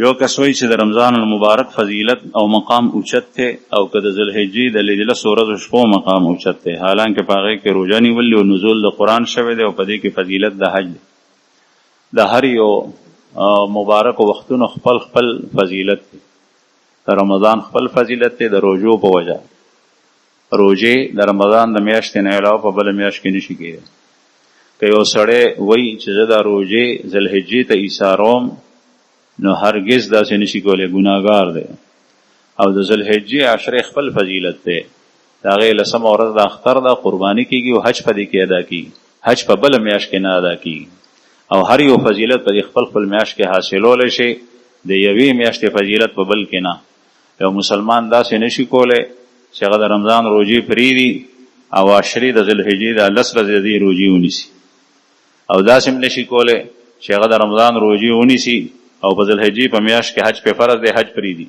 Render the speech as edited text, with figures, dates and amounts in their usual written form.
You کس وایي چې د رمضان المبارک فضیلت او مقام اوچت دی او که د ذوالحجې د لیدلسو ورځو شپو مقام اوچت دی، حالانکه په هغې کې روژه نیول او نزول د قرآن شوی دی او په دې کې فضیلت د حج دی. د هر یو مبارکو وختونو خپل خپل فضیلت دی. د رمضان خپل فضیلت دی د روژو په وجه. روژې د رمضان د میاشتې نه علاوه په بله میاشت کې نشي کېدی. که یو سړی وایي چې زه د روژې ذوالحجې ته ایساروم نو هرگز داسې نشي کولی، ګناهګار دی. او د ذوالحجې عشرې خپل فضیلت دی. د هغې لسمه ورځ د اختر ده، قرباني کېږي او حج په دې کې ادا کېږي. حج په بله میاشت کې نه ادا کېږي. او هر یو فضیلت په دې خپل خپل میاشت کې حاصلولی شي، د یوې میاشتې فضیلت په بل کې نه. یو مسلمان داسې نشي کولی چې هغه د رمضان روژې پرېږدي او عشرې د ذوالحجې د 10 ورځې د دې روژې ونیسي، او داسې هم نشي کولی چې هغه د رمضان روژې ونیسي او په ذوالحجې په میاشت کې حج په فرض دی حج پرېږدي.